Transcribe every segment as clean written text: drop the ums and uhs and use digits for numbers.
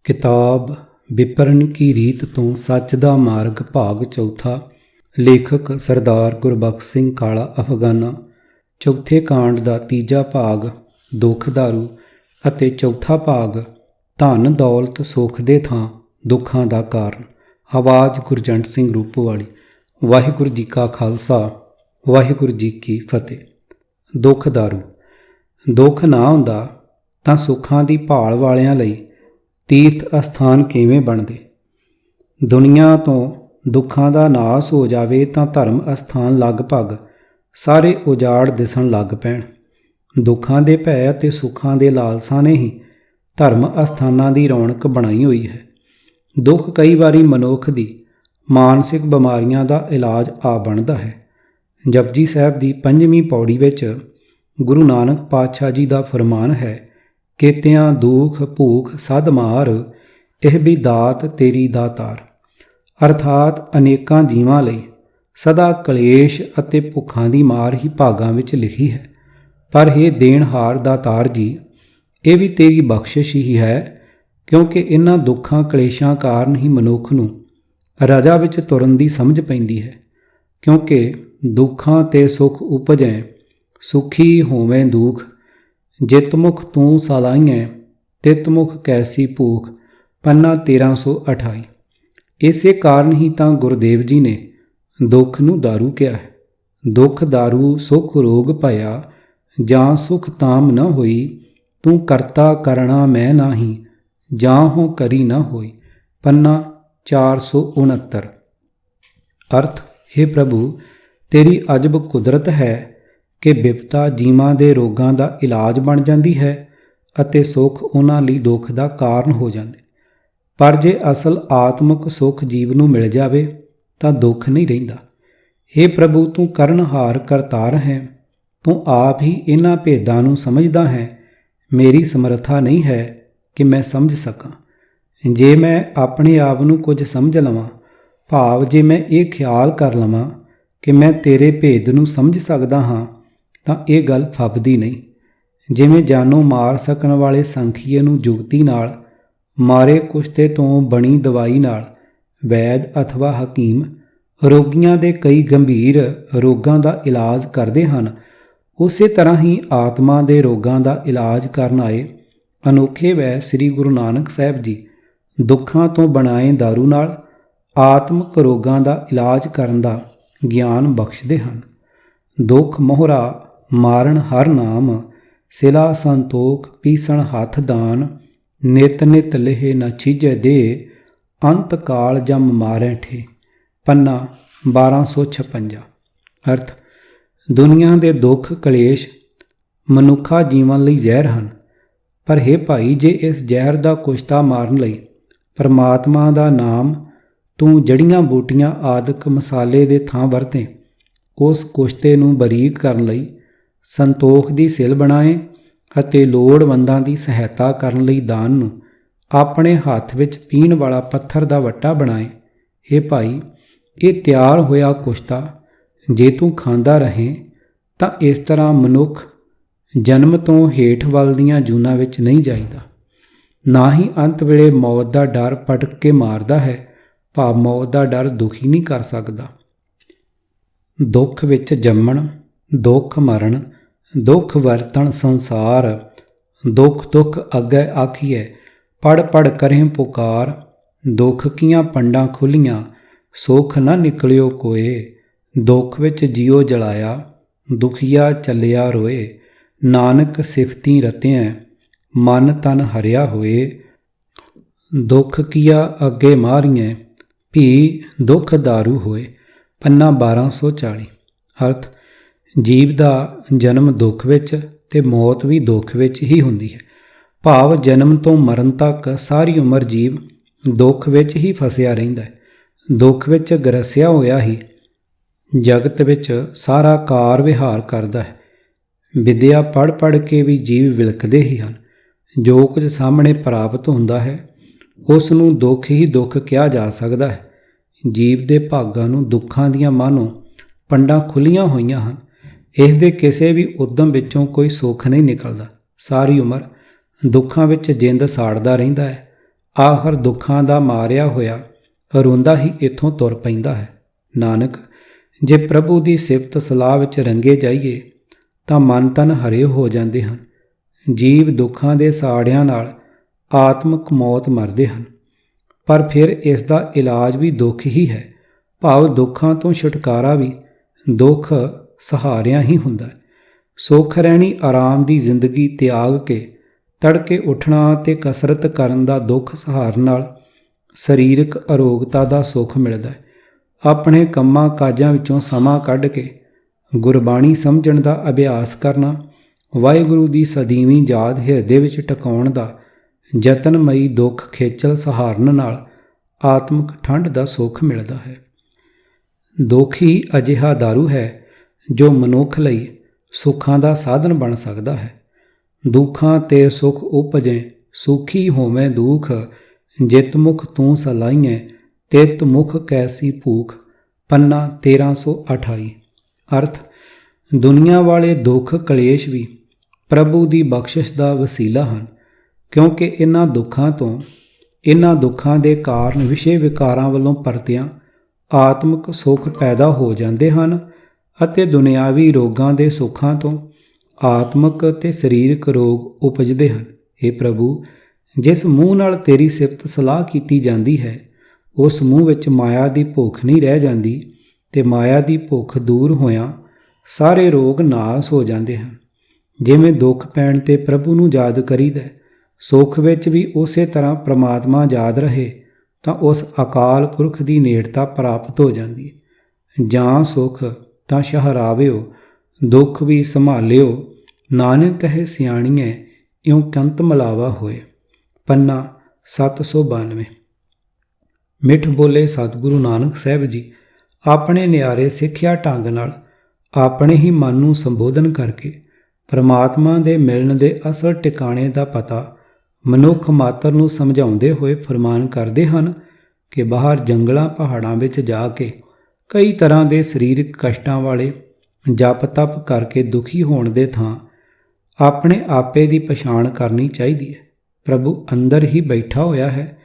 किताब विपरण की रीत तो सच दा मार्ग भाग चौथा। लेखक सरदार गुरबख्श सिंह काला अफगाना। चौथे कांड का तीजा भाग दुखदारू ਅਤੇ चौथा भाग धन दौलत सुख दे थां दुखां दा कारण। आवाज़ गुरजंट सिंह रूपोवाली। वाहिगुरू जी का खालसा वाहिगुरू जी की फतेह। दुखदारू। दुख ना हुंदा तां सुखां दी भाल वालियां लई तीर्थ अस्थान किवें बनदे। दुनिया तो दुखां दा नाश हो जावे तां धर्म अस्थान लगभग सारे उजाड़ दिसण लग पैण। दुखां दे भै ते सुखां दे लालसा ने ही धर्म अस्थानां दी रौनक बनाई होई है। दुख कई वारी मनुख दी मानसिक बिमारियां दा इलाज आ बनदा है। जपजी साहिब दी 5ਵੀਂ पौड़ी विच गुरु नानक पातशाह जी दा फरमान है, केतियां दुख भूख सद मार ਇਹ ਵੀ ਦਾਤ ਤੇਰੀ ਦਾਤਾਰ। ਅਰਥਾਤ ਅਨੇਕਾਂ ਜੀਵਾਂ ਲਈ ਸਦਾ ਕਲੇਸ਼ ਅਤੇ ਭੁੱਖਾਂ ਦੀ ਮਾਰ ਹੀ ਭਾਗਾਂ ਵਿੱਚ ਲਿਖੀ ਹੈ। ਪਰ ਇਹ ਦੇਣਹਾਰ ਦਾਤਾਰ ਜੀ, ਇਹ ਵੀ ਤੇਰੀ ਬਖਸ਼ਿਸ਼ ਹੀ ਹੈ, ਕਿਉਂਕਿ ਇਹਨਾਂ ਦੁੱਖਾਂ ਕਲੇਸ਼ਾਂ ਕਾਰਨ ਹੀ ਮਨੁੱਖ ਨੂੰ ਰਜਾ ਵਿੱਚ ਤੁਰਨ ਦੀ ਸਮਝ ਪੈਂਦੀ ਹੈ। ਕਿਉਂਕਿ ਦੁੱਖਾਂ ਤੇ ਸੁਖ ਉਪਜੈ ਸੁਖੀ ਹੋਵੇਂ ਦੁਖ, ਜਿਤ ਮੁਖ ਤੂੰ ਸਲਾਈਐ ਤਿਤ ਮੁਖ ਕੈਸੀ ਭੂਖ। ਪੰਨਾ 1328। ਇਸੇ ਕਾਰਨ ਹੀ ਤਾਂ ਗੁਰਦੇਵ ਜੀ ਨੇ ਦੁੱਖ ਨੂੰ ਦਾਰੂ ਕਿਹਾ ਹੈ। ਦੁੱਖ ਦਾਰੂ ਸੁਖ ਰੋਗ ਭਇਆ, ਜਾਂ ਸੁਖ ਤਾਮ ਨ ਹੋਈ, ਤੂੰ ਕਰਤਾ ਕਰਣਾ ਮੈਂ ਨਾਹੀ, ਜਾਂ ਹੋ ਕਰੀ ਨ ਹੋਈ। ਪੰਨਾ 469। ਅਰਥ, हे ਪ੍ਰਭੂ, ਤੇਰੀ ਅਜਬ ਕੁਦਰਤ ਹੈ ਕਿ ਬਿਪਤਾ ਜੀਵਾਂ ਦੇ ਰੋਗਾਂ ਦਾ ਇਲਾਜ ਬਣ ਜਾਂਦੀ ਹੈ ਅਤੇ ਸੁੱਖ ਉਹਨਾਂ ਲਈ ਦੁੱਖ ਦਾ ਕਾਰਨ ਹੋ ਜਾਂਦੇ। ਪਰ ਜੇ ਅਸਲ ਆਤਮਿਕ ਸੁੱਖ ਜੀਵ ਨੂੰ ਮਿਲ ਜਾਵੇ ਤਾਂ ਦੁੱਖ ਨਹੀਂ ਰਹਿੰਦਾ। हे ਪ੍ਰਭੂ, ਤੂੰ ਕਰਨਹਾਰ ਕਰਤਾਰ ਹੈ, ਤੂੰ ਆਪ ਹੀ ਇਹਨਾਂ ਭੇਦਾਂ ਨੂੰ ਸਮਝਦਾ ਹੈ। ਮੇਰੀ ਸਮਰੱਥਾ ਨਹੀਂ ਹੈ ਕਿ ਮੈਂ ਸਮਝ ਸਕਾਂ। ਜੇ ਮੈਂ ਆਪਣੇ ਆਪ ਨੂੰ ਕੁਝ ਸਮਝ ਲਵਾਂ, ਭਾਵ ਜੇ ਮੈਂ ਇਹ ਖਿਆਲ ਕਰ ਲਵਾਂ ਕਿ ਮੈਂ ਤੇਰੇ ਭੇਦ ਨੂੰ ਸਮਝ ਸਕਦਾ ਹਾਂ, ਤਾਂ ਇਹ ਗੱਲ ਫੱਬਦੀ ਨਹੀਂ। ਜਿਵੇਂ ਜਾਨੋਂ ਮਾਰ ਸਕਣ ਵਾਲੇ ਸੰਖੀਏ ਨੂੰ ਜੁਗਤੀ ਨਾਲ, ਮਾਰੇ ਕੁਸ਼ਤੇ ਤੋਂ ਬਣੀ ਦਵਾਈ ਨਾਲ ਵੈਦ ਅਥਵਾ ਹਕੀਮ ਰੋਗੀਆਂ ਦੇ ਕਈ ਗੰਭੀਰ ਰੋਗਾਂ ਦਾ ਇਲਾਜ ਕਰਦੇ ਹਨ, ਉਸੇ ਤਰ੍ਹਾਂ ਹੀ ਆਤਮਾ ਦੇ ਰੋਗਾਂ ਦਾ ਇਲਾਜ ਕਰਨ ਆਏ ਅਨੋਖੇ ਵੈਦ ਸ੍ਰੀ ਗੁਰੂ ਨਾਨਕ ਸਾਹਿਬ ਜੀ ਦੁੱਖਾਂ ਤੋਂ ਬਣਾਏ ਦਾਰੂ ਨਾਲ ਆਤਮਿਕ ਰੋਗਾਂ ਦਾ ਇਲਾਜ ਕਰਨ ਦਾ ਗਿਆਨ ਬਖਸ਼ਦੇ ਹਨ। ਦੁੱਖ ਮੋਹਰਾ ਮਾਰਨ ਹਰ ਨਾਮ, ਸਿਲਾ ਸੰਤੋਖ ਪੀਸਣ ਹੱਥ ਦਾਨ, ਨਿਤ ਨਿਤ ਲੇਹ ਨ ਛੀਜੈ ਦੇ, ਅੰਤ ਕਾਲ ਜਮ ਮਾਰੈ ਠੇ। ਪੰਨਾ 1256। ਅਰਥ, ਦੁਨੀਆ ਦੇ ਦੁੱਖ ਕਲੇਸ਼ ਮਨੁੱਖਾ ਜੀਵਨ ਲਈ ਜ਼ਹਿਰ ਹਨ। ਪਰ हे ਭਾਈ, ਜੇ ਇਸ ਜ਼ਹਿਰ ਦਾ ਕੁਸ਼ਤਾ ਮਾਰਨ ਲਈ ਪਰਮਾਤਮਾ ਦਾ ਨਾਮ ਤੂੰ ਜੜੀਆਂ ਬੂਟੀਆਂ ਆਦਿਕ ਮਸਾਲੇ ਦੇ ਥਾਂ ਵਰਤੇ, ਉਸ ਕੁਸ਼ਤੇ ਨੂੰ ਬਰੀਕ ਕਰਨ ਲਈ ਸੰਤੋਖ ਦੀ ਸਿਲ ਬਣਾਏ ਅਤੇ ਲੋੜਵੰਦਾਂ ਦੀ ਸਹਾਇਤਾ ਕਰਨ ਲਈ ਦਾਨ ਨੂੰ ਆਪਣੇ ਹੱਥ ਵਿੱਚ ਪੀਣ ਵਾਲਾ ਪੱਥਰ ਦਾ ਵੱਟਾ ਬਣਾਏ, हे ਭਾਈ, ਇਹ ਤਿਆਰ ਹੋਇਆ ਕੁਸ਼ਤਾ ਜੇ ਤੂੰ ਖਾਂਦਾ ਰਹੇ ਤਾਂ ਇਸ ਤਰ੍ਹਾਂ ਮਨੁੱਖ ਜਨਮ ਤੋਂ ਹੇਠ ਵੱਲ ਦੀਆਂ ਜੂਨਾਂ ਵਿੱਚ ਨਹੀਂ ਜਾਈਦਾ। ਨਾ ਹੀ ਅੰਤ ਵੇਲੇ ਮੌਤ ਦਾ ਡਰ ਪਟਕ ਕੇ ਮਾਰਦਾ ਹੈ, ਭਾਵ ਮੌਤ ਦਾ ਡਰ ਦੁਖੀ ਨਹੀਂ ਕਰ ਸਕਦਾ। ਦੁੱਖ ਵਿੱਚ ਜੰਮਣ, ਦੁੱਖ ਮਰਨ, ਦੁੱਖ ਵਰਤਣ ਸੰਸਾਰ, ਦੁੱਖ ਦੁੱਖ ਅੱਗੇ ਆਖੀਐ, ਪੜ ਪੜ ਕਰੇ ਪੁਕਾਰ, ਦੁੱਖ ਕੀਆਂ ਪੰਡਾਂ ਖੁੱਲੀਆਂ, ਸੁੱਖ ਨਾ ਨਿਕਲਿਓ ਕੋਏ। ਦੁੱਖ ਵਿੱਚ ਜੀਓ ਜਲਾਇਆ, ਦੁਖੀਆ ਚੱਲਿਆ ਰੋਏ, ਨਾਨਕ ਸਿਫਤੀ ਰਤਿਐ, ਮਨ ਤਨ ਹਰਿਆ ਹੋਏ। ਦੁੱਖ ਕੀਆ ਅੱਗੇ ਮਾਰੀਐ, ਭੀ ਦੁੱਖ ਦਾਰੂ ਹੋਏ। ਪੰਨਾ 1240। ਅਰਥ, ਜੀਵ ਦਾ ਜਨਮ ਦੁੱਖ ਵਿੱਚ ਤੇ ਮੌਤ ਵੀ ਦੁੱਖ ਵਿੱਚ ਹੀ ਹੁੰਦੀ ਹੈ। ਭਾਵ ਜਨਮ ਤੋਂ ਮਰਨ ਤੱਕ ਸਾਰੀ ਉਮਰ ਜੀਵ ਦੁੱਖ ਵਿੱਚ ਹੀ ਫਸਿਆ ਰਹਿੰਦਾ ਹੈ। ਦੁੱਖ ਵਿੱਚ ਗਰਸਿਆ ਹੋਇਆ ਹੀ ਜਗਤ ਵਿੱਚ ਸਾਰਾ ਕਾਰ ਵਿਹਾਰ ਕਰਦਾ ਹੈ। ਵਿਦਿਆ ਪੜ੍ਹ ਪੜ੍ਹ ਕੇ ਵੀ ਜੀਵ ਵਿਲਕਦੇ ਹੀ ਹਨ। ਜੋ ਕੁਝ ਸਾਹਮਣੇ ਪ੍ਰਾਪਤ ਹੁੰਦਾ ਹੈ ਉਸ ਨੂੰ ਦੁੱਖ ਹੀ ਦੁੱਖ ਕਿਹਾ ਜਾ ਸਕਦਾ ਹੈ। ਜੀਵ ਦੇ ਭਾਗਾਂ ਨੂੰ ਦੁੱਖਾਂ ਦੀਆਂ ਮਾਨੋ ਪੰਡਾਂ ਖੁੱਲ੍ਹੀਆਂ ਹੋਈਆਂ ਹਨ। ਇਸ ਦੇ ਕਿਸੇ ਵੀ ਉਦਮ ਵਿੱਚੋਂ ਕੋਈ ਸੁੱਖ ਨਹੀਂ ਨਿਕਲਦਾ। ਸਾਰੀ ਉਮਰ ਦੁੱਖਾਂ ਵਿੱਚ ਜਿੰਦ ਸਾੜਦਾ ਰਹਿੰਦਾ ਹੈ। ਆਖਰ ਦੁੱਖਾਂ ਦਾ ਮਾਰਿਆ ਹੋਇਆ ਰੋਂਦਾ ਹੀ ਇੱਥੋਂ ਤੁਰ ਪੈਂਦਾ ਹੈ। ਨਾਨਕ, ਜੇ ਪ੍ਰਭੂ ਦੀ ਸਿਫਤ ਸਲਾਹ ਵਿੱਚ ਰੰਗੇ ਜਾਈਏ ਤਾਂ ਮਨ ਤਨ ਹਰੇ ਹੋ ਜਾਂਦੇ ਹਨ। ਜੀਵ ਦੁੱਖਾਂ ਦੇ ਸਾੜਿਆਂ ਨਾਲ ਆਤਮਿਕ ਮੌਤ ਮਰਦੇ ਹਨ, ਪਰ ਫਿਰ ਇਸ ਦਾ ਇਲਾਜ ਵੀ ਦੁੱਖ ਹੀ ਹੈ। ਭਾਵ ਦੁੱਖਾਂ ਤੋਂ ਛੁਟਕਾਰਾ ਵੀ ਦੁੱਖ ਸਹਾਰਿਆਂ ਹੀ ਹੁੰਦਾ ਹੈ। ਸੁੱਖ ਰਹਿਣੀ ਆਰਾਮ ਦੀ ਜ਼ਿੰਦਗੀ ਤਿਆਗ ਕੇ ਤੜਕੇ ਉੱਠਣਾ ਅਤੇ ਕਸਰਤ ਕਰਨ ਦਾ ਦੁੱਖ ਸਹਾਰਨ ਨਾਲ ਸਰੀਰਕ ਅਰੋਗਤਾ ਦਾ ਸੁੱਖ ਮਿਲਦਾ ਹੈ। ਆਪਣੇ ਕੰਮਾਂ ਕਾਜਾਂ ਵਿੱਚੋਂ ਸਮਾਂ ਕੱਢ ਕੇ ਗੁਰਬਾਣੀ ਸਮਝਣ ਦਾ ਅਭਿਆਸ ਕਰਨਾ, ਵਾਹਿਗੁਰੂ ਦੀ ਸਦੀਵੀਂ ਯਾਦ ਹਿਰਦੇ ਵਿੱਚ ਟਿਕਾਉਣ ਦਾ ਯਤਨਮਈ ਦੁੱਖ ਖੇਚਲ ਸਹਾਰਨ ਨਾਲ ਆਤਮਿਕ ਠੰਡ ਦਾ ਸੁੱਖ ਮਿਲਦਾ ਹੈ। ਦੁੱਖ ਹੀ ਅਜਿਹਾ ਦਾਰੂ ਹੈ ਜੋ ਮਨੁੱਖ ਲਈ ਸੁੱਖਾਂ ਦਾ ਸਾਧਨ ਬਣ ਸਕਦਾ ਹੈ। ਦੁੱਖਾਂ ਤੇ ਸੁੱਖ ਉਪਜੈ, ਸੁਖੀ ਹੋਵੇਂ ਦੁੱਖ, ਜਿਤ ਮੁਖ ਤੂੰ ਸਲਾਈਐ, ਤਿਤ ਮੁਖ ਕੈਸੀ ਭੂਖ। ਪੰਨਾ 1328। ਅਰਥ, ਦੁਨੀਆ ਵਾਲੇ ਦੁੱਖ ਕਲੇਸ਼ ਵੀ ਪ੍ਰਭੂ ਦੀ ਬਖਸ਼ਿਸ਼ ਦਾ ਵਸੀਲਾ ਹਨ, ਕਿਉਂਕਿ ਇਹਨਾਂ ਦੁੱਖਾਂ ਦੇ ਕਾਰਨ ਵਿਸ਼ੇ ਵਿਕਾਰਾਂ ਵੱਲੋਂ ਪਰਤਿਆਂ ਆਤਮਿਕ ਸੁੱਖ ਪੈਦਾ ਹੋ ਜਾਂਦੇ ਹਨ ਅਤੇ ਦੁਨਿਆਵੀ ਰੋਗਾਂ ਦੇ ਸੁੱਖਾਂ ਤੋਂ ਆਤਮਿਕ ਅਤੇ ਸਰੀਰਕ ਰੋਗ ਉਪਜਦੇ ਹਨ। हे ਪ੍ਰਭੂ, ਜਿਸ ਮੂੰਹ ਨਾਲ ਤੇਰੀ ਸਿਫਤ ਸਲਾਹ ਕੀਤੀ ਜਾਂਦੀ ਹੈ, ਉਸ ਮੂੰਹ ਵਿੱਚ ਮਾਇਆ ਦੀ ਭੁੱਖ ਨਹੀਂ ਰਹਿ ਜਾਂਦੀ ਤੇ ਮਾਇਆ ਦੀ ਭੁੱਖ ਦੂਰ ਹੋਇਆਂ ਸਾਰੇ ਰੋਗ ਨਾਸ ਹੋ ਜਾਂਦੇ ਹਨ। ਜਿਵੇਂ ਦੁੱਖ ਪੈਣ ਤੇ ਪ੍ਰਭੂ ਨੂੰ ਯਾਦ ਕਰੀਦਾ, ਸੁੱਖ ਵਿੱਚ ਵੀ ਉਸੇ ਤਰ੍ਹਾਂ ਪ੍ਰਮਾਤਮਾ ਯਾਦ ਰਹੇ ਤਾਂ ਉਸ ਅਕਾਲ ਪੁਰਖ ਦੀ ਨੇੜਤਾ ਪ੍ਰਾਪਤ ਹੋ ਜਾਂਦੀ ਹੈ। ਜਾਂ ਸੁੱਖ ਤਾਂ ਸ਼ਹਰਾਵਿਓ, ਦੁੱਖ ਵੀ ਸੰਭਾਲਿਓ, ਨਾਨਕ ਕਹੇ ਸਿਆਣੀਏ, ਇਉਂ ਕੰਤ ਮਿਲਾਵਾ ਹੋਏ। ਪੰਨਾ 792। ਮਿੱਠ ਬੋਲੇ ਸਤਿਗੁਰੂ ਨਾਨਕ ਸਾਹਿਬ ਜੀ ਆਪਣੇ ਨਿਆਰੇ ਸਿੱਖਿਆ ਢੰਗ ਨਾਲ ਆਪਣੇ ਹੀ ਮਨ ਨੂੰ ਸੰਬੋਧਨ ਕਰਕੇ ਪਰਮਾਤਮਾ ਦੇ ਮਿਲਣ ਦੇ ਅਸਲ ਟਿਕਾਣੇ ਦਾ ਪਤਾ ਮਨੁੱਖ ਮਾਤਰ ਨੂੰ ਸਮਝਾਉਂਦੇ ਹੋਏ ਫਰਮਾਨ ਕਰਦੇ ਹਨ ਕਿ ਬਾਹਰ ਜੰਗਲਾਂ ਪਹਾੜਾਂ ਵਿੱਚ ਜਾ ਕੇ ਕਈ ਤਰ੍ਹਾਂ ਦੇ ਸਰੀਰਕ ਕਸ਼ਟਾਂ ਵਾਲੇ ਜਪ ਤਪ ਕਰਕੇ ਦੁਖੀ ਹੋਣ ਦੇ ਥਾਂ ਆਪਣੇ ਆਪੇ ਦੀ ਪਛਾਣ ਕਰਨੀ ਚਾਹੀਦੀ ਹੈ। ਪ੍ਰਭੂ ਅੰਦਰ ਹੀ ਬੈਠਾ ਹੋਇਆ ਹੈ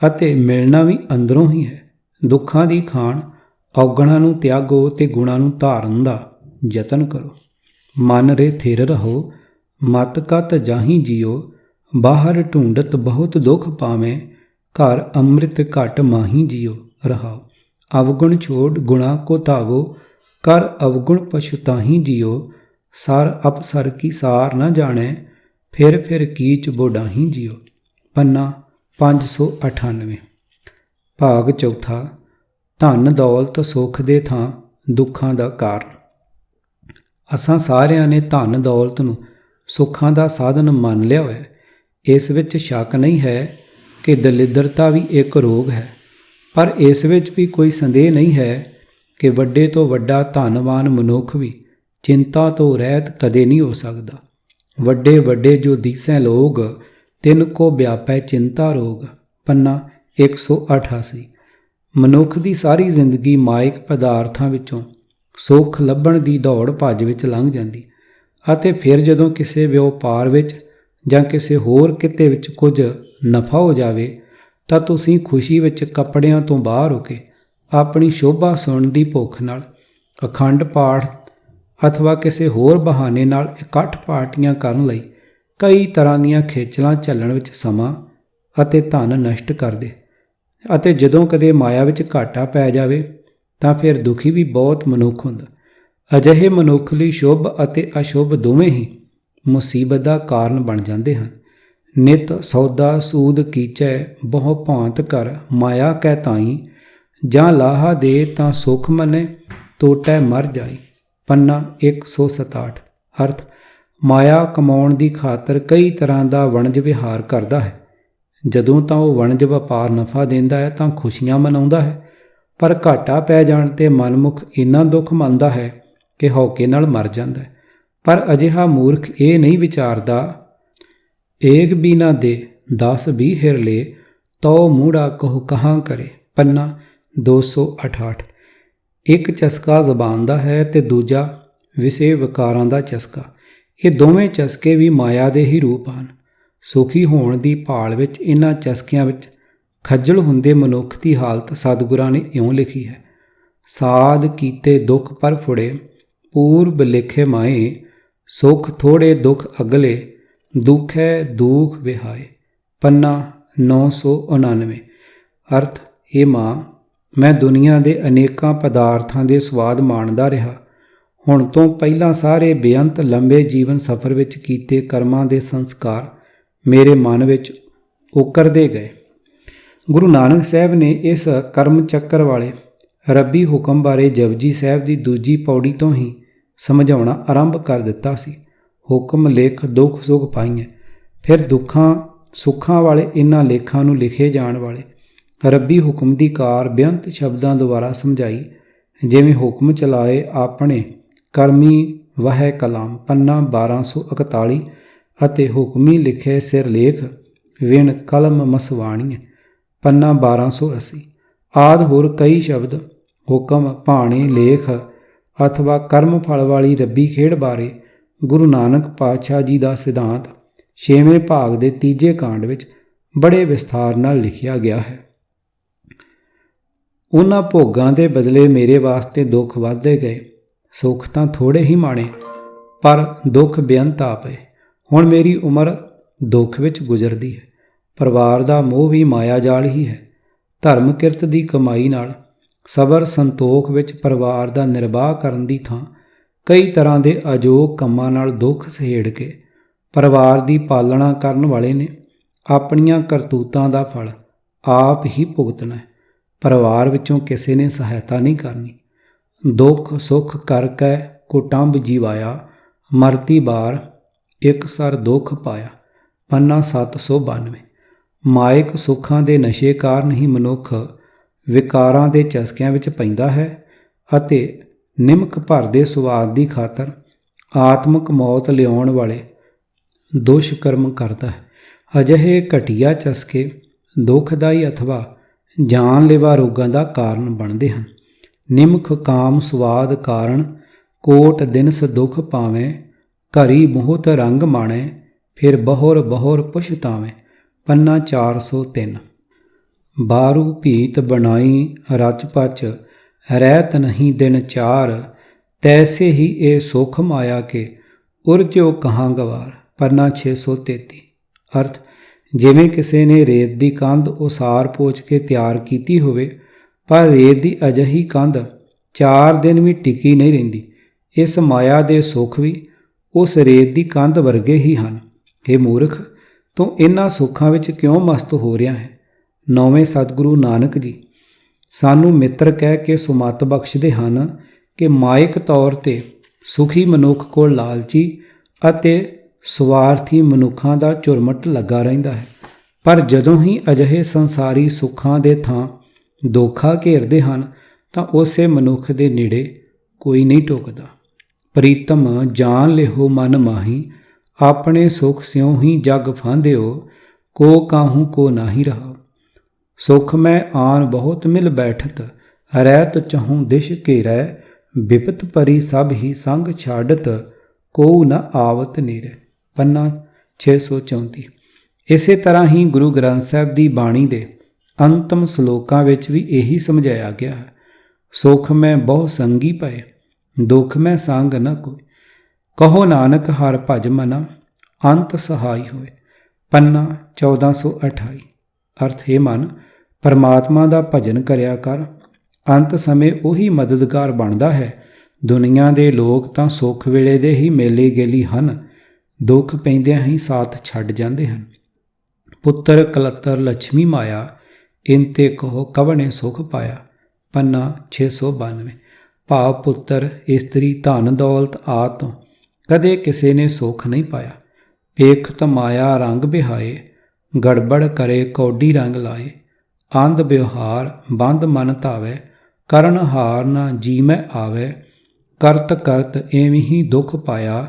ਅਤੇ ਮਿਲਣਾ ਵੀ ਅੰਦਰੋਂ ਹੀ ਹੈ। ਦੁੱਖਾਂ ਦੀ ਖਾਣ ਔਗਣਾਂ ਨੂੰ ਤਿਆਗੋ ਤੇ ਗੁਣਾਂ ਨੂੰ ਧਾਰਨ ਦਾ ਯਤਨ ਕਰੋ। ਮਨ ਰੇ ਥਿਰ ਰਹੋ, ਮਤ ਕਤ ਜਾਹੀ ਜੀਓ, ਬਾਹਰ ਢੂੰਡਤ ਬਹੁਤ ਦੁੱਖ ਪਾਵੇਂ, ਘਰ ਅੰਮ੍ਰਿਤ ਘਟ ਮਾਹੀ ਜੀਓ। ਰਹਾਓ, ਅਵਗੁਣ ਛੋੜ ਗੁਣਾ ਕੋ ਧਾਵੋ, ਕਰ ਅਵਗੁਣ ਪਛੁਤਾਹੀ ਜੀਓ, ਸਰ ਅਪਸਰ ਕੀ ਸਾਰ ਨਾ ਜਾਣੈ, ਫਿਰ ਕੀਚ ਬੋਡਾਹੀ ਜੀਓ। ਪੰਨਾ 598। ਭਾਗ ਚੌਥਾ। ਧਨ ਦੌਲਤ ਸੁੱਖ ਦੇ ਥਾਂ ਦੁੱਖਾਂ ਦਾ ਕਾਰਨ। ਅਸਾਂ ਸਾਰਿਆਂ ਨੇ ਧਨ ਦੌਲਤ ਨੂੰ ਸੁੱਖਾਂ ਦਾ ਸਾਧਨ ਮੰਨ ਲਿਆ ਹੋਇਆ। ਇਸ ਵਿੱਚ ਸ਼ੱਕ ਨਹੀਂ ਹੈ ਕਿ ਦਲਿੱਦਰਤਾ ਵੀ ਇੱਕ ਰੋਗ ਹੈ, ਪਰ ਇਸ ਵਿੱਚ ਵੀ ਕੋਈ ਸੰਦੇਹ ਨਹੀਂ ਹੈ ਕਿ ਵੱਡੇ ਤੋਂ ਵੱਡਾ ਧਨਵਾਨ ਮਨੁੱਖ ਵੀ ਚਿੰਤਾ ਤੋਂ ਰਹਿਤ ਕਦੇ ਨਹੀਂ ਹੋ ਸਕਦਾ। ਵੱਡੇ ਵੱਡੇ ਜੋ ਦੀਸੈ ਲੋਗ, ਤਿਨ ਕੋ ਵਿਆਪੈ ਚਿੰਤਾ ਰੋਗ। ਪੰਨਾ 188। ਮਨੁੱਖ ਦੀ ਸਾਰੀ ਜ਼ਿੰਦਗੀ ਮਾਇਕ ਪਦਾਰਥਾਂ ਵਿੱਚੋਂ ਸੁੱਖ ਲੱਭਣ ਦੀ ਦੌੜ ਭੱਜ ਵਿੱਚ ਲੰਘ ਜਾਂਦੀ ਅਤੇ ਫਿਰ ਜਦੋਂ ਕਿਸੇ ਵਪਾਰ ਵਿੱਚ ਜਾਂ ਕਿਸੇ ਹੋਰ ਕਿੱਤੇ ਵਿੱਚ ਕੁਝ ਨਫਾ ਹੋ ਜਾਵੇ ਤਾਂ ਤੁਸੀਂ ਖੁਸ਼ੀ ਵਿੱਚ ਕੱਪੜਿਆਂ ਤੋਂ ਬਾਹਰ ਹੋ ਕੇ ਆਪਣੀ ਸ਼ੋਭਾ ਸੁਣਨ ਦੀ ਭੁੱਖ ਨਾਲ ਅਖੰਡ ਪਾਠ ਅਥਵਾ ਕਿਸੇ ਹੋਰ ਬਹਾਨੇ ਨਾਲ ਇਕੱਠ ਪਾਰਟੀਆਂ ਕਰਨ ਲਈ ਕਈ ਤਰ੍ਹਾਂ ਦੀਆਂ ਖੇਚਲਾਂ ਝੱਲਣ ਵਿੱਚ ਸਮਾਂ ਅਤੇ ਧਨ ਨਸ਼ਟ ਕਰਦੇ ਅਤੇ ਜਦੋਂ ਕਦੇ ਮਾਇਆ ਵਿੱਚ ਘਾਟਾ ਪੈ ਜਾਵੇ ਤਾਂ ਫਿਰ ਦੁਖੀ ਵੀ ਬਹੁਤ ਮਨੁੱਖ ਹੁੰਦਾ। ਅਜਿਹੇ ਮਨੁੱਖ ਲਈ ਸ਼ੁਭ ਅਤੇ ਅਸ਼ੁਭ ਦੋਵੇਂ ਹੀ ਮੁਸੀਬਤ ਦਾ ਕਾਰਨ ਬਣ ਜਾਂਦੇ ਹਨ। ਨਿਤ ਸੌਦਾ ਸੂਦ ਕੀਚੈ, ਬਹੁ ਭਾਂਤ ਕਰ ਮਾਇਆ ਕਹਿ ਤਾਈ, ਜਾਂ ਲਾਹਾ ਦੇ ਤਾਂ ਸੁਖ ਮਨੇ, ਤੋਟੈ ਮਰ ਜਾਈ। ਪੰਨਾ 167। ਅਰਥ, ਮਾਇਆ ਕਮਾਉਣ ਦੀ ਖਾਤਰ ਕਈ ਤਰ੍ਹਾਂ ਦਾ ਵਣਜ ਵਿਹਾਰ ਕਰਦਾ ਹੈ। ਜਦੋਂ ਤਾਂ ਉਹ ਵਣਜ ਵਪਾਰ ਨਫਾ ਦਿੰਦਾ ਹੈ ਤਾਂ ਖੁਸ਼ੀਆਂ ਮਨਾਉਂਦਾ ਹੈ, ਪਰ ਘਾਟਾ ਪੈ ਜਾਣ 'ਤੇ ਮਨਮੁਖ ਇੰਨਾ ਦੁੱਖ ਮੰਨਦਾ ਹੈ ਕਿ ਹੌਕੇ ਨਾਲ ਮਰ ਜਾਂਦਾ ਹੈ। ਪਰ ਅਜਿਹਾ ਮੂਰਖ ਇਹ ਨਹੀਂ ਵਿਚਾਰਦਾ, ਏਕ ਵੀ ਨਾ ਦੇ 10 20 ਹਿਰ ਲੇ, ਤੋ ਮੂੜਾ ਕਹੋ ਕਹਾਂ ਕਰੇ। ਪੰਨਾ 268। ਇੱਕ ਚਸਕਾ ਜ਼ਬਾਨ ਦਾ ਹੈ ਤੇ ਦੂਜਾ ਵਿਸ਼ੇ ਵਿਕਾਰਾਂ ਦਾ ਚਸਕਾ। ਇਹ ਦੋਵੇਂ ਚਸਕੇ ਵੀ ਮਾਇਆ ਦੇ ਹੀ ਰੂਪ ਹਨ। ਸੁਖੀ ਹੋਣ ਦੀ ਭਾਲ ਵਿੱਚ ਇਹਨਾਂ ਚਸਕਿਆਂ ਵਿੱਚ ਖੱਜਲ ਹੁੰਦੇ ਮਨੁੱਖ ਦੀ ਹਾਲਤ ਸਤਿਗੁਰਾਂ ਨੇ ਇਉਂ ਲਿਖੀ ਹੈ। ਸਾਧ ਕੀਤੇ ਦੁੱਖ ਪਰ ਫੁੜੇ, ਪੂਰਬ ਲਿਖੇ ਮਾਏ, ਸੁਖ ਥੋੜੇ ਦੁੱਖ ਅਗਲੇ, ਦੁਖੈ ਦੁਖ ਵਿਹਾਏ। ਪੰਨਾ 999। ਅਰਥ, ਇਹ ਮਾਂ, ਮੈਂ ਦੁਨੀਆ ਦੇ ਅਨੇਕਾਂ ਪਦਾਰਥਾਂ ਦੇ ਸਵਾਦ ਮਾਣਦਾ ਰਿਹਾ। ਹੁਣ ਤੋਂ ਪਹਿਲਾਂ ਸਾਰੇ ਬੇਅੰਤ ਲੰਬੇ ਜੀਵਨ ਸਫ਼ਰ ਵਿੱਚ ਕੀਤੇ ਕਰਮਾਂ ਦੇ ਸੰਸਕਾਰ ਮੇਰੇ ਮਨ ਵਿੱਚ ਉਕਰਦੇ ਗਏ। ਗੁਰੂ ਨਾਨਕ ਸਾਹਿਬ ਨੇ ਇਸ ਕਰਮ ਚੱਕਰ ਵਾਲੇ ਰੱਬੀ ਹੁਕਮ ਬਾਰੇ ਜਪਜੀ ਸਾਹਿਬ ਦੀ ਦੂਜੀ ਪੌੜੀ ਤੋਂ ਹੀ ਸਮਝਾਉਣਾ ਆਰੰਭ ਕਰ ਦਿੱਤਾ ਸੀ। ਹੁਕਮ ਲਿਖ ਦੁੱਖ ਸੁਖ ਪਾਈਏ। ਫਿਰ ਦੁੱਖਾਂ ਸੁੱਖਾਂ ਵਾਲੇ ਇਨ੍ਹਾਂ ਲੇਖਾਂ ਨੂੰ ਲਿਖੇ ਜਾਣ ਵਾਲੇ ਰੱਬੀ ਹੁਕਮ ਦੀ ਕਾਰ ਬੇਅੰਤ ਸ਼ਬਦਾਂ ਦੁਆਰਾ ਸਮਝਾਈ, ਜਿਵੇਂ ਹੁਕਮ ਚਲਾਏ ਆਪਣੇ ਕਰਮੀ ਵਹਿ ਕਲਾਮ, ਪੰਨਾ 1241, ਅਤੇ ਹੁਕਮੀ ਲਿਖੇ ਸਿਰਲੇਖ ਵਿਣ ਕਲਮ ਮਸਵਾਣੀਏ, ਪੰਨਾ 1280 ਆਦਿ ਹੋਰ ਕਈ ਸ਼ਬਦ ਹੁਕਮ, ਭਾਣੇ, ਲੇਖ ਅਥਵਾ ਕਰਮ ਫਲ ਵਾਲੀ ਰੱਬੀ ਖੇਡ ਬਾਰੇ ਗੁਰੂ ਨਾਨਕ ਪਾਤਸ਼ਾਹ ਜੀ ਦਾ ਸਿਧਾਂਤ 6ਵੇਂ ਭਾਗ ਦੇ 3 ਕਾਂਡ ਵਿੱਚ ਬੜੇ ਵਿਸਥਾਰ ਨਾਲ ਲਿਖਿਆ ਗਿਆ ਹੈ। ਉਹਨਾਂ ਭੋਗਾਂ ਦੇ ਬਦਲੇ ਮੇਰੇ ਵਾਸਤੇ ਦੁੱਖ ਵੱਧਦੇ ਗਏ। ਸੁੱਖ ਤਾਂ ਥੋੜੇ ਹੀ ਮਾਣੇ, ਪਰ ਦੁੱਖ ਬੇਅੰਤ ਆ ਪਏ। ਹੁਣ ਮੇਰੀ ਉਮਰ ਦੁੱਖ ਵਿੱਚ ਗੁਜ਼ਰਦੀ ਹੈ। ਪਰਿਵਾਰ ਦਾ ਮੋਹ ਵੀ ਮਾਇਆ ਜਾਲ ਹੀ ਹੈ। ਧਰਮ ਕਿਰਤ ਦੀ ਕਮਾਈ ਨਾਲ ਸਬਰ ਸੰਤੋਖ ਵਿੱਚ ਪਰਿਵਾਰ ਦਾ ਨਿਰਵਾਹ ਕਰਨ ਦੀ ਥਾਂ ਕਈ ਤਰ੍ਹਾਂ ਦੇ ਅਜੋਗ ਕੰਮਾਂ ਨਾਲ ਦੁੱਖ ਸਹੇੜ ਕੇ ਪਰਿਵਾਰ ਦੀ ਪਾਲਣਾ ਕਰਨ ਵਾਲੇ ਨੇ ਆਪਣੀਆਂ ਕਰਤੂਤਾਂ ਦਾ ਫਲ ਆਪ ਹੀ ਭੁਗਤਣਾ ਹੈ। ਪਰਿਵਾਰ ਵਿੱਚੋਂ ਕਿਸੇ ਨੇ ਸਹਾਇਤਾ ਨਹੀਂ ਕਰਨੀ। ਦੁੱਖ ਸੁੱਖ ਕਰਕੇ ਕੁਟੰਬ ਜੀਵਾਇਆ, ਮਰਤੀ ਬਾਰ ਇੱਕ ਸਰ ਦੁੱਖ ਪਾਇਆ, ਪੰਨਾ 792। ਮਾਇਕ ਸੁੱਖਾਂ ਦੇ ਨਸ਼ੇ ਕਾਰਨ ਹੀ ਮਨੁੱਖ ਵਿਕਾਰਾਂ ਦੇ ਚਸਕਿਆਂ ਵਿੱਚ ਪੈਂਦਾ ਹੈ ਅਤੇ ਨਿਮਕ ਭਰਦੇ ਸੁਆਦ ਦੀ ਖਾਤਰ ਆਤਮਕ ਮੌਤ ਲਿਆਉਣ ਵਾਲੇ ਦੁਸ਼ਕਰਮ ਕਰਦਾ ਹੈ। ਅਜਿਹੇ ਘਟੀਆ ਚਸਕੇ ਦੁਖਦਾਈ ਅਥਵਾ ਜਾਨਲੇਵਾ ਰੋਗਾਂ ਦਾ ਕਾਰਨ ਬਣਦੇ ਹਨ। ਨਿਮਖ ਕਾਮ ਸੁਆਦ ਕਾਰਨ ਕੋਟ ਦਿਨਸ ਦੁਖ ਪਾਵੇਂ, ਘਰੀ ਮੋਹਤ ਰੰਗ ਮਾਣੇ, ਫਿਰ ਬਹੁਰ ਬਹੁਰ ਪੁਛਤਾਵੇਂ, ਪੰਨਾ 403। ਬਾਰੂ ਭੀਤ ਬਣਾਈ ਰਚ ਪਚ, ਰਹਿਤ ਨਹੀਂ ਦਿਨ ਚਾਰ, ਤੈਸੇ ਹੀ ਇਹ ਸੁਖ ਮਾਇਆ ਕੇ ਉਰਜੋ ਕਹਾਂ ਗਵਾਰ, ਪੰਨਾ 633। ਅਰਥ, ਜਿਵੇਂ ਕਿਸੇ ਨੇ ਰੇਤ ਦੀ ਕੰਧ ਉਸਾਰ ਪੋਚ ਕੇ ਤਿਆਰ ਕੀਤੀ ਹੋਵੇ, ਪਰ ਰੇਤ ਦੀ ਅਜਿਹੀ ਕੰਧ 4 ਦਿਨ ਵੀ ਟਿਕੀ ਨਹੀਂ ਰਹਿੰਦੀ। ਇਸ ਮਾਇਆ ਦੇ ਸੁੱਖ ਵੀ ਉਸ ਰੇਤ ਦੀ ਕੰਧ ਵਰਗੇ ਹੀ ਹਨ। हे ਮੂਰਖ, ਤੂੰ ਇਹਨਾਂ ਸੁੱਖਾਂ ਵਿੱਚ ਕਿਉਂ ਮਸਤ ਹੋ ਰਿਹਾ ਹੈ? 9ਵੇਂ ਸਤਿਗੁਰੂ ਨਾਨਕ ਜੀ ਸਾਨੂੰ ਮਿੱਤਰ ਕਹਿ ਕੇ ਸੁਮੱਤ ਬਖਸ਼ਦੇ ਹਨ ਕਿ ਮਾਇਕ ਤੌਰ 'ਤੇ ਸੁਖੀ ਮਨੁੱਖ ਕੋਲ ਲਾਲਚੀ ਅਤੇ ਸਵਾਰਥੀ ਮਨੁੱਖਾਂ ਦਾ ਝੁਰਮਟ ਲੱਗਾ ਰਹਿੰਦਾ ਹੈ। ਪਰ ਜਦੋਂ ਹੀ ਅਜਿਹੇ ਸੰਸਾਰੀ ਸੁੱਖਾਂ ਦੇ ਥਾਂ ਦੋਖਾ ਘੇਰਦੇ ਹਨ ਤਾਂ ਉਸੇ ਮਨੁੱਖ ਦੇ ਨੇੜੇ ਕੋਈ ਨਹੀਂ ਟੋਕਦਾ। ਪ੍ਰੀਤਮ ਜਾਨ ਲਿਹੋ ਮਨ ਮਾਹੀ, ਆਪਣੇ ਸੁਖ ਸਿਉ ਹੀ ਜਗ ਫਾਂਦਿਓ, ਕੋ ਕਾਹੂ ਕੋ ਨਾਹੀ ਰਹਾ। ਸੁਖ ਮੈਂ ਆਨ ਬਹੁਤ ਮਿਲ ਬੈਠਤ, ਰਹਿਤ ਚਹੂੰ ਦਿਸ਼ ਘੇਰੈ, ਬਿਪਤ ਪਰੀ ਸਭ ਹੀ ਸੰਗ ਛਾੜਤ, ਕੋ ਨ ਆਵਤ ਨੇਰੇ, ਪੰਨਾ 634। ਇਸੇ ਤਰ੍ਹਾਂ ਹੀ ਗੁਰੂ ਗ੍ਰੰਥ ਸਾਹਿਬ ਦੀ ਬਾਣੀ ਦੇ ਅੰਤਮ ਸ਼ਲੋਕਾਂ ਵਿੱਚ ਵੀ ਇਹੀ ਸਮਝਾਇਆ ਗਿਆ ਹੈ। ਸੁਖ ਮੈਂ ਬਹੁ ਸੰਗੀ ਪਏ, ਦੁੱਖ ਮੈਂ ਸੰਗ ਨ ਕੋਈ, ਕਹੋ ਨਾਨਕ ਹਰਿ ਭਜ ਮਨਾ, ਅੰਤ ਸਹਾਈ ਹੋਏ, ਪੰਨਾ 1428। ਅਰਥ, ਹੈ ਮਨ, ਪਰਮਾਤਮਾ ਦਾ ਭਜਨ ਕਰਿਆ ਕਰ, ਅੰਤ ਸਮੇਂ ਉਹੀ ਮਦਦਗਾਰ ਬਣਦਾ ਹੈ। ਦੁਨੀਆ ਦੇ ਲੋਕ ਤਾਂ ਸੁੱਖ ਵੇਲੇ ਦੇ ਹੀ ਮੇਲੇ ਗੇਲੀ ਹਨ, ਦੁੱਖ ਪੈਂਦਿਆਂ ਹੀ ਸਾਥ ਛੱਡ ਜਾਂਦੇ ਹਨ। ਪੁੱਤਰ ਕਲੱਤਰ ਲక్ష్ਮੀ ਮਾਇਆ, ਇੰਤੇ ਕਹੋ ਕਵਣੇ ਸੁਖ ਪਾਇਆ, ਪੰਨਾ 692। ਭਾਵ ਪੁੱਤਰ ਇਸਤਰੀ ਧਨ ਦੌਲਤ ਆਦਿ ਤੋਂ ਕਦੇ ਕਿਸੇ ਨੇ ਸੁੱਖ ਨਹੀਂ ਪਾਇਆ। ਪੇਖਤ ਮਾਇਆ ਰੰਗ ਬਿਹਾਏ, ਗੜਬੜ ਕਰੇ ਕੌਡੀ ਰੰਗ ਲਾਏ, ਅੰਧ ਵਿਵਹਾਰ ਬੰਦ ਮਨ ਧਾਵੇ, ਕਰਨ ਹਾਰ ਨਾ ਜੀ ਮੈਂ ਆਵੇ, ਕਰਤ ਕਰਤ ਐਵੇਂ ਹੀ ਦੁੱਖ ਪਾਇਆ,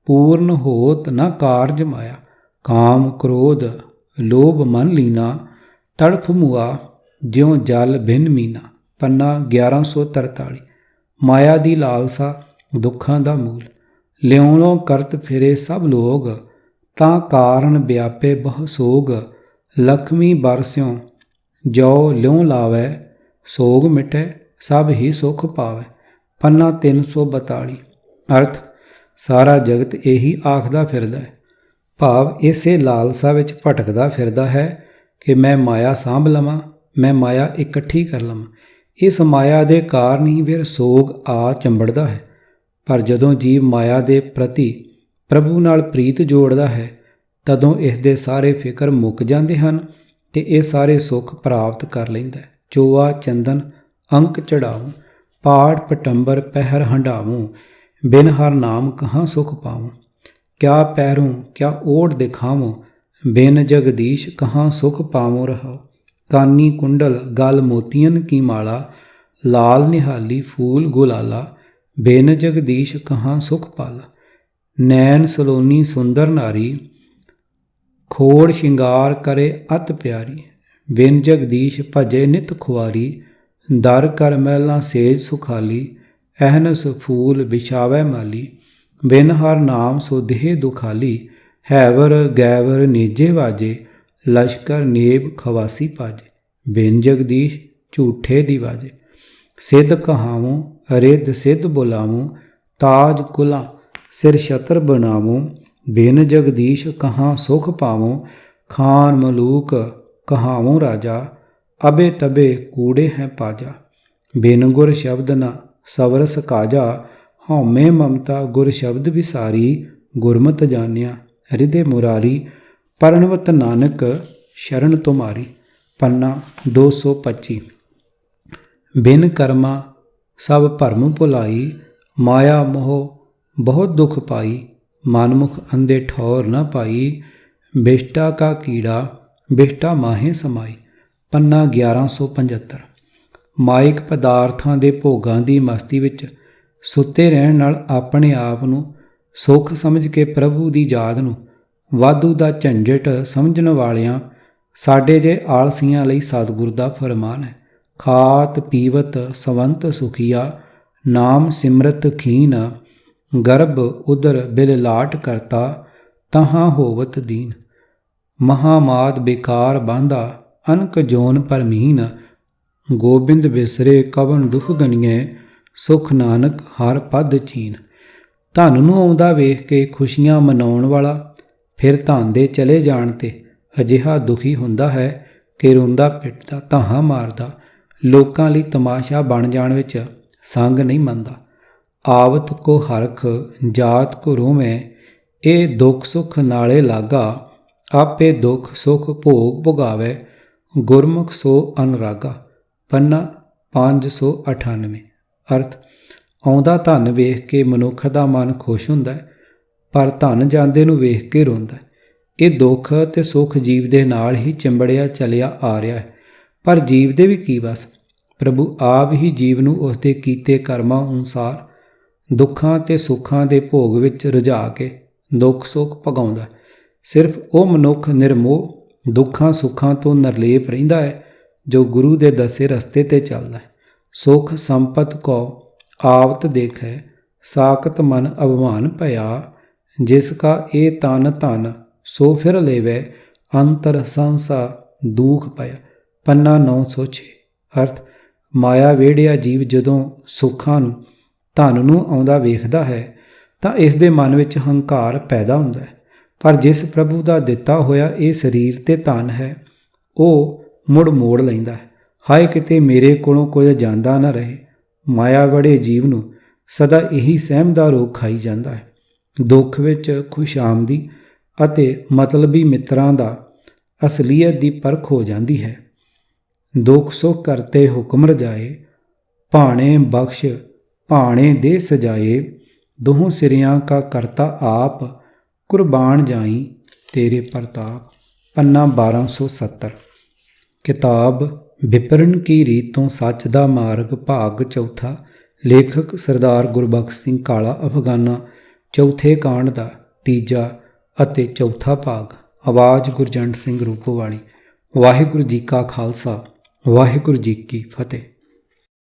ਪੂਰਨ ਹੋਤ ਨਾ ਕਾਰਜ ਮਾਇਆ, ਕਾਮ ਕ੍ਰੋਧ ਲੋਭ ਮਨ ਲੀਨਾ, ਤੜਫ ਮੁਆ ਜਿਉ ਜਲ ਬਿਨ ਮੀਨਾ, ਪੰਨਾ 1143। ਮਾਇਆ ਦੀ ਲਾਲਸਾ ਦੁੱਖਾਂ ਦਾ ਮੂਲ, ਲਿਉਣੋਂ ਕਰਤ ਫਿਰੇ ਸਭ ਲੋਗ, ਤਾਂ ਕਾਰਨ ਵਿਆਪੇ ਬਹੁ ਸੋਗ, ਲਖਮੀ ਬਰਸਿਉ ਜੋ ਲਿਉ ਲਾਵੈ ਸੋਗ ਮਿਟੈ ਸਭ ਹੀ ਸੁਖ ਪਾਵੈ। ਪੰਨਾ 342। ਅਰਥ ਸਾਰਾ ਜਗਤ ਇਹੀ ਆਖਦਾ ਫਿਰਦਾ ਹੈ, ਭਾਵ ਇਸੇ ਲਾਲਸਾ ਵਿੱਚ ਭਟਕਦਾ ਫਿਰਦਾ ਹੈ ਕਿ ਮੈਂ ਮਾਇਆ ਸਾਂਭ ਲਵਾਂ, ਮੈਂ ਮਾਇਆ ਇਕੱਠੀ ਕਰ ਲਵਾਂ। ਇਸ ਮਾਇਆ ਦੇ ਕਾਰਨ ਹੀ ਫਿਰ ਸੋਗ ਆ ਚੰਬੜਦਾ ਹੈ। ਪਰ ਜਦੋਂ ਜੀਵ ਮਾਇਆ ਦੇ ਪ੍ਰਤੀ ਪ੍ਰਭੂ ਨਾਲ ਪ੍ਰੀਤ ਜੋੜਦਾ ਹੈ, ਤਦੋਂ ਇਸ ਦੇ ਸਾਰੇ ਫਿਕਰ ਮੁੱਕ ਜਾਂਦੇ ਹਨ ਤੇ ਇਹ ਸਾਰੇ ਸੁੱਖ ਪ੍ਰਾਪਤ ਕਰ ਲੈਂਦਾ ਹੈ। ਚੋਆ ਚੰਦਨ ਅੰਕ ਚੜਾਊ, ਪਾੜ ਪਟੰਬਰ ਪਹਿਰ ਹੰਡਾਵੂੰ, ਬਿਨ ਹਰ ਨਾਮ ਕਹਾਂ ਸੁਖ ਪਾਵੂੰ। ਕਿਆ ਪੈਰੂੰ ਕਿਆ ਓੜ ਦਿਖਾਵੂੰ, ਬਿਨ ਜਗਦੀਸ਼ ਕਹਾਂ ਸੁਖ ਪਾਵੂੰ ਰਹਾਉ। ਕਾਨੀ ਕੁੰਡਲ ਗਲ ਮੋਤੀਅਨ ਕੀ ਮਾਲਾ, ਲਾਲ ਨਿਹਾਲੀ ਫੂਲ ਗੁਲਾਲਾ, ਬਿਨ ਜਗਦੀਸ਼ ਕਹਾਂ ਸੁਖ ਪਾਲਾ। ਨੈਣ ਸਲੋਨੀ ਸੁੰਦਰ ਨਾਰੀ, ਖੋੜ ਸ਼ਿੰਗਾਰ ਕਰੇ ਅਤ ਪਿਆਰੀ, ਬਿਨ ਜਗਦੀਸ਼ ਭਜੇ ਨਿਤ ਖੁਆਰੀ, ਦਰ ਕਰ ਮਹਿਲਾਂ ਸੇਜ ਸੁਖਾਲੀ, ਅਹਨਸ ਫੂਲ ਵਿਛਾਵੈ ਮਾਲੀ, ਬਿਨ ਹਰ ਨਾਮ ਸੋ ਦੇਹ ਦੁਖਾਲੀ, ਹੈਵਰ ਗੈਵਰ ਨੀਜੇ ਵਾਜੇ, ਲਸ਼ਕਰ ਨੇਬ ਖਵਾਸੀ ਪਾਜੇ, ਬਿਨ ਜਗਦੀਸ਼ ਝੂਠੇ ਦੀ ਵਾਜੇ। ਸਿੱਧ ਕਹਾਵੂੰ ਰਿੱਧ ਸਿੱਧ ਬੁਲਾਵੂੰ, ਤਾਜ ਕੁਲਾਂ ਸਿਰ ਛਤਰ ਬਣਾਵੂੰ, ਬਿਨ ਜਗਦੀਸ਼ ਕਹਾਂ ਸੁਖ ਪਾਵੂੰ, ਖਾਨ ਮਲੂਕ ਕਹਾਵੂੰ ਰਾਜਾ, ਅਬੇ ਤਬੇ ਕੂੜੇ ਹੈ ਪਾਜਾ, ਬਿਨ ਗੁਰ ਸ਼ਬਦ ਨ ਸਵਰਸ ਕਾਜਾ, ਹਉਮੈ ਮਮਤਾ ਗੁਰ ਸ਼ਬਦ ਵਿਸਾਰੀ, ਗੁਰਮਤਿ ਜਾਣਿਆ ਹਿਰਦੇ ਮੁਰਾਰੀ, ਪਰਣਵਤ ਨਾਨਕ ਸ਼ਰਨ ਤੁਮਾਰੀ। ਪੰਨਾ 225। ਬਿਨ ਕਰਮਾ ਸਭ ਭਰਮ ਭੁਲਾਈ, ਮਾਇਆ ਮੋਹ ਬਹੁਤ ਦੁਖ ਪਾਈ, ਮਨਮੁਖ ਅੰਧੇ ਠੌਰ ਨ ਪਾਈ, ਬਿਸ਼ਟਾ ਕਾ ਕੀੜਾ ਬਿਸ਼ਟਾ ਮਾਹੇ ਸਮਾਈ। ਪੰਨਾ 1175। ਮਾਇਕ ਪਦਾਰਥਾਂ ਦੇ ਭੋਗਾਂ ਦੀ ਮਸਤੀ ਵਿੱਚ ਸੁੱਤੇ ਰਹਿਣ ਨਾਲ ਆਪਣੇ ਆਪ ਨੂੰ ਸੁੱਖ ਸਮਝ ਕੇ ਪ੍ਰਭੂ ਦੀ ਯਾਦ ਨੂੰ ਵਾਧੂ ਦਾ ਝੰਜਟ ਸਮਝਣ ਵਾਲਿਆਂ ਸਾਡੇ ਜੇ ਆਲਸੀਆਂ ਲਈ ਸਤਿਗੁਰ ਦਾ ਫਰਮਾਨ ਹੈ, ਖਾਤ ਪੀਵਤ ਸਵੰਤ ਸੁਖੀਆ, ਨਾਮ ਸਿਮਰਤ ਖੀਨ, ਗਰਭ ਉਦਰ ਬਿਲ ਲਾਟ ਕਰਤਾ, ਤਹਾਂ ਹੋਵਤ ਦੀਨ, ਮਹਾਮਾਦ ਬੇਕਾਰ ਬਾਂਧਾ, ਅਨਕ ਜੋਨ ਪਰਮੀਨ, ਗੋਬਿੰਦ ਬਿਸਰੇ ਕਵਨ ਦੁਖ ਗਣੀਏ, ਸੁਖ ਨਾਨਕ ਹਰ ਪਦ ਚੀਨ। ਧਨ ਨੂੰ ਆਉਂਦਾ ਵੇਖ ਕੇ ਖੁਸ਼ੀਆਂ ਮਨਾਉਣ ਵਾਲਾ ਫਿਰ ਧਨ ਦੇ ਚਲੇ ਜਾਣ ਤੇ ਅਜਿਹਾ ਦੁਖੀ ਹੁੰਦਾ ਹੈ ਕਿ ਰੋਂਦਾ ਪਿੱਟਦਾ ਧਾਹਾਂ ਮਾਰਦਾ, ਲੋਕਾਂ ਲਈ ਤਮਾਸ਼ਾ ਬਣ ਜਾਣ ਵਿੱਚ ਸੰਗ ਨਹੀਂ ਮੰਨਦਾ। ਆਵਤ ਕੋ ਹਰਖ ਜਾਤ ਕੋ ਰੋਵੇਂ, ਇਹ ਦੁੱਖ ਸੁਖ ਨਾਲੇ ਲਾਗਾ, ਆਪੇ ਦੁੱਖ ਸੁਖ ਭੋਗ ਭੁਗਾਵੇ, ਗੁਰਮੁਖ ਸੋ ਅਨੁਰਾਗਾ। ਪੰਨਾ 598। ਅਰਥ ਆਉਂਦਾ ਧਨ ਵੇਖ ਕੇ ਮਨੁੱਖ ਦਾ ਮਨ ਖੁਸ਼ ਹੁੰਦਾ ਹੈ, ਪਰ ਧਨ ਜਾਂਦੇ ਨੂੰ ਵੇਖ ਕੇ ਰੋਂਦਾ ਹੈ। ਇਹ ਦੁੱਖ ਤੇ ਸੁੱਖ ਜੀਵ ਦੇ ਨਾਲ ਹੀ ਚਿੰਬੜਿਆ ਚਲਿਆ ਆ ਰਿਹਾ ਹੈ, ਪਰ ਜੀਵ ਦੇ ਵੀ ਕੀ ਵਸ। ਪ੍ਰਭੂ ਆਪ ਹੀ ਜੀਵ ਨੂੰ ਉਸ ਦੇ ਕੀਤੇ ਕਰਮਾਂ ਅਨੁਸਾਰ ਦੁੱਖਾਂ ਤੇ ਸੁੱਖਾਂ ਦੇ ਭੋਗ ਵਿੱਚ ਰੁਝਾ ਕੇ ਦੁੱਖ ਸੁੱਖ ਭਗਾਉਂਦਾ। ਸਿਰਫ ਉਹ ਮਨੁੱਖ ਨਿਰਮੋਹ ਦੁੱਖਾਂ ਸੁੱਖਾਂ ਤੋਂ ਨਿਰਲੇਪ ਰਹਿੰਦਾ ਹੈ ਜੋ ਗੁਰੂ ਦੇ ਦੱਸੇ ਰਸਤੇ ਤੇ ਚੱਲਦਾ ਹੈ। ਸੁਖ ਸੰਪਤ ਕੋ ਆਵਤ ਦੇਖੈ, ਸਾਕਤ ਮਨ ਅਭਿਮਾਨ ਭਇਆ, ਜਿਸ ਕਾ ਇਹ ਤਨ ਧਨ ਸੋ ਫਿਰ ਲੇਵੈ, ਅੰਤਰ ਸੰਸਾ ਦੁਖ ਪਿਆ। ਪੰਨਾ 906। ਅਰਥ ਮਾਇਆ ਵੇੜਿਆ ਜੀਵ ਜਦੋਂ ਸੁੱਖਾਂ ਨੂੰ ਧਨ ਨੂੰ ਆਉਂਦਾ ਵੇਖਦਾ ਹੈ ਤਾਂ ਇਸ ਦੇ ਮਨ ਵਿੱਚ ਹੰਕਾਰ ਪੈਦਾ ਹੁੰਦਾ ਹੈ, ਪਰ ਜਿਸ ਪ੍ਰਭੂ ਦਾ ਦਿੱਤਾ ਹੋਇਆ ਇਹ ਸਰੀਰ ਤੇ ਧਨ ਹੈ ਉਹ ਮੁੜ ਮੋੜ ਲੈਂਦਾ ਹੈ। ਹਾਏ ਕਿਤੇ ਮੇਰੇ ਕੋਲੋਂ ਕੁਝ ਜਾਂਦਾ ਨਾ ਰਹੇ। ਮਾਇਆ ਵੜੇ ਜੀਵ ਨੂੰ ਸਦਾ ਇਹੀ ਸਹਿਮ ਦਾ ਰੋਗ ਖਾਈ ਜਾਂਦਾ ਹੈ। ਦੁੱਖ ਵਿੱਚ ਖੁਸ਼ਾਮਦੀ ਅਤੇ ਮਤਲਬੀ ਮਿੱਤਰਾਂ ਦਾ ਅਸਲੀਅਤ ਦੀ ਪਰਖ ਹੋ ਜਾਂਦੀ ਹੈ। ਦੁੱਖ ਸੁੱਖ ਕਰਤੇ ਹੁਕਮ ਰਜਾਏ, ਭਾਣੇ ਬਖਸ਼ ਭਾਣੇ ਦੇ ਸਜਾਏ, ਦੋਹਾਂ ਸਿਰਿਆਂ ਕਾ ਕਰਤਾ ਆਪ, ਕੁਰਬਾਨ ਜਾਈ ਤੇਰੇ ਪ੍ਰਤਾਪ। ਪੰਨਾ 1270। ਕਿਤਾਬ ਵਿਪਰਨ ਕੀ ਰੀਤ ਤੋਂ ਸੱਚ ਦਾ ਮਾਰਗ ਭਾਗ ਚੌਥਾ। ਲੇਖਕ ਸਰਦਾਰ ਗੁਰਬਖਸ਼ ਸਿੰਘ ਕਾਲਾ ਅਫਗਾਨਾ। ਚੌਥੇ ਕਾਂਡ ਦਾ ਤੀਜਾ ਅਤੇ ਚੌਥਾ ਭਾਗ। ਆਵਾਜ਼ ਗੁਰਜੰਟ ਸਿੰਘ ਰੂਪੋਵਾਲੀ। ਵਾਹਿਗੁਰੂ ਜੀ ਕਾ ਖਾਲਸਾ, ਵਾਹਿਗੁਰੂ ਜੀ ਕੀ ਫਤਿਹ।